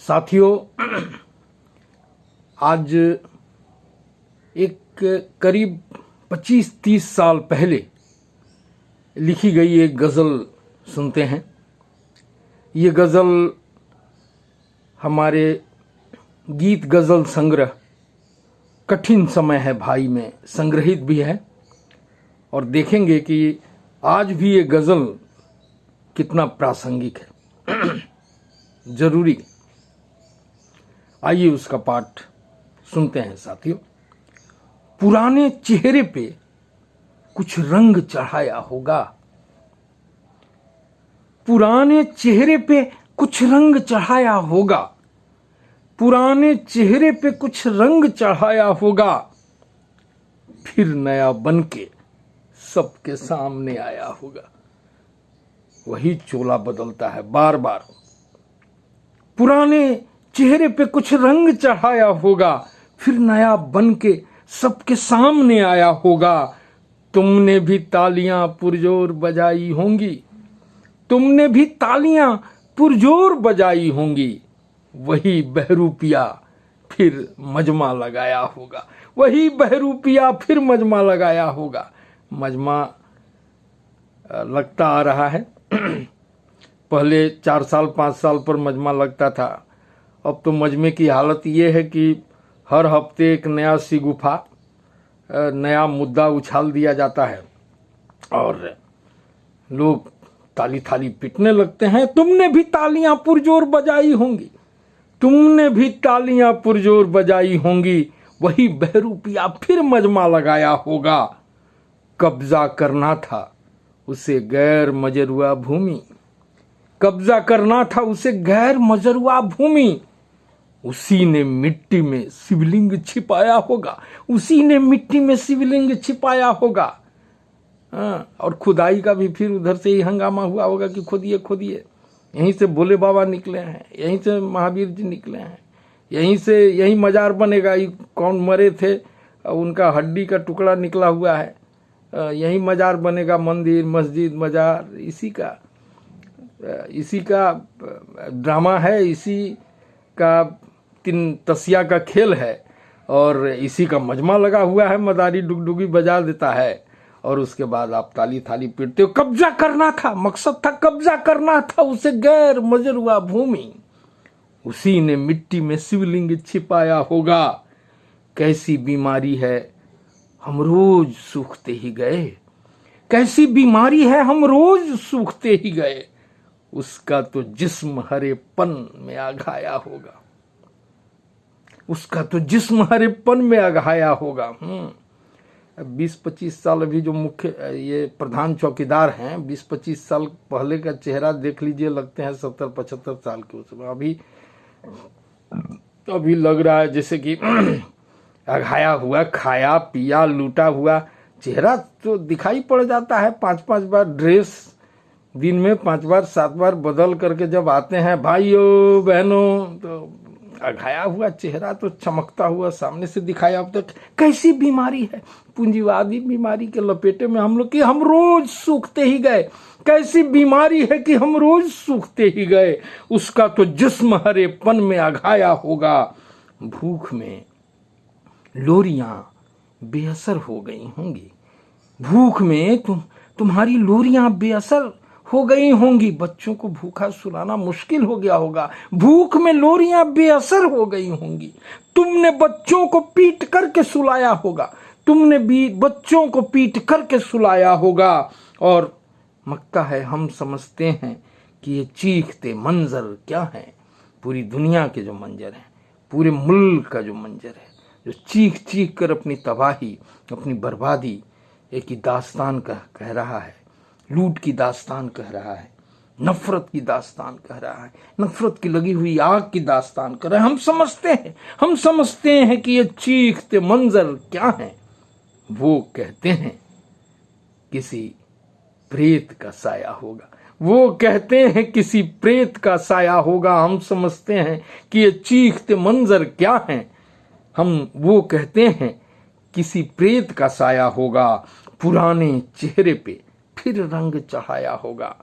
साथियों, आज एक करीब 25-30 साल पहले लिखी गई एक गज़ल सुनते हैं। ये गज़ल हमारे गीत गज़ल संग्रह कठिन समय है भाई में संग्रहित भी है, और देखेंगे कि आज भी ये गज़ल कितना प्रासंगिक है, जरूरी। आइए उसका पाठ सुनते हैं साथियों। पुराने चेहरे पे कुछ रंग चढ़ाया होगा, पुराने चेहरे पे कुछ रंग चढ़ाया होगा, पुराने चेहरे पे कुछ रंग चढ़ाया होगा, फिर नया बनके सबके सामने आया होगा। वही चोला बदलता है बार बार। पुराने चेहरे पे कुछ रंग चढ़ाया होगा, फिर नया बनके सबके सामने आया होगा। तुमने भी तालियां पुरजोर बजाई होंगी, तुमने भी तालियां पुरजोर बजाई होंगी। वही बहरूपिया फिर मजमा लगाया होगा, वही बहरूपिया फिर मजमा लगाया होगा। मजमा लगता आ रहा है। पहले 4 साल 5 साल पर मजमा लगता था, अब तो मजमे की हालत ये है कि हर हफ्ते एक नया शिगुफा, नया मुद्दा उछाल दिया जाता है और लोग ताली थाली पीटने लगते हैं। तुमने भी तालियां पुरजोर बजाई होंगी, तुमने भी तालियां पुरजोर बजाई होंगी। वही बहरूपिया फिर मजमा लगाया होगा। कब्जा करना था उसे गैर मजरुआ भूमि, कब्जा करना था उसे गैर मजरुआ भूमि। उसी ने मिट्टी में शिवलिंग छिपाया होगा, उसी ने मिट्टी में शिवलिंग छिपाया होगा। और खुदाई का भी फिर उधर से ही हंगामा हुआ होगा कि खोदिए खोदिए। यहीं से भोले बाबा निकले हैं, यहीं से महावीर जी निकले हैं, यहीं से यही मजार बनेगा। ये कौन मरे थे, उनका हड्डी का टुकड़ा निकला हुआ है, यही मजार बनेगा। मंदिर मस्जिद मजार इसी का ड्रामा है, इसी का 3 तसिया का खेल है, और इसी का मजमा लगा हुआ है। मदारी डुगडुगी बजा देता है और उसके बाद आप ताली थाली पीटते हो। कब्जा करना था, मकसद था कब्जा करना था उसे गैर मजरुआ भूमि। उसी ने मिट्टी में शिवलिंग छिपाया होगा। कैसी बीमारी है हम रोज सूखते ही गए, कैसी बीमारी है हम रोज सूखते ही गए। उसका तो जिस्म हरेपन में आघाया होगा, उसका तो जिस्म हरेपन में आघाया होगा। 20-25 साल अभी जो मुख्य ये प्रधान चौकीदार हैं, 20-25 साल पहले का चेहरा देख लीजिए, लगते हैं 70-75 साल के। उसमें अभी लग रहा है जैसे कि अघाया हुआ, खाया पिया लूटा हुआ चेहरा तो दिखाई पड़ जाता है। 5-5 बार ड्रेस दिन में 5 बार 7 बार बदल करके जब आते हैं भाइयों बहनों, तो अघाया हुआ चेहरा तो चमकता हुआ सामने से दिखाया। अब तक कैसी बीमारी है, पूंजीवादी बीमारी के लपेटे में हम लोग कि हम रोज सूखते ही गए। कैसी बीमारी है कि हम रोज सूखते ही गए। उसका तो जिस्म हरेपन में अघाया होगा। भूख में लोरियां बेअसर हो गई होंगी, भूख में तुम्हारी लोरियां बेअसर हो गई होंगी। बच्चों को भूखा सुलाना मुश्किल हो गया होगा, भूख में लोरियां बेअसर हो गई होंगी। तुमने बच्चों को पीट करके सुलाया होगा, तुमने भी बच्चों को पीट करके सुलाया होगा। और मक्का है हम समझते हैं कि ये चीखते मंजर क्या है। पूरी दुनिया के जो मंजर हैं, पूरे मुल्क का जो मंजर है, जो चीख चीख कर अपनी तबाही अपनी बर्बादी एक ही दास्तान कह रहा है, लूट की दास्तान कह रहा है, नफरत की दास्तान कह रहा है, नफरत की लगी हुई आग की दास्तान कर रहा है। हम समझते हैं कि ये चीखते मंजर क्या है। वो कहते हैं किसी प्रेत का साया होगा, वो कहते हैं किसी प्रेत का साया होगा। हम समझते हैं कि ये चीखते मंजर क्या है। वो कहते हैं किसी प्रेत का साया होगा। पुराने चेहरे पे फिर रंग चढ़ाया होगा,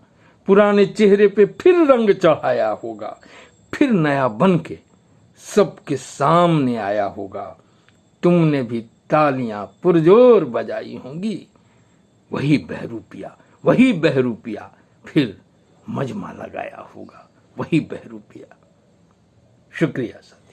पुराने चेहरे पे फिर रंग चढ़ाया होगा, फिर नया बन के सबके सामने आया होगा। तुमने भी तालियां पुरजोर बजाई होंगी। वही बहरूपिया फिर मजमा लगाया होगा। वही बहरूपिया। शुक्रिया सर।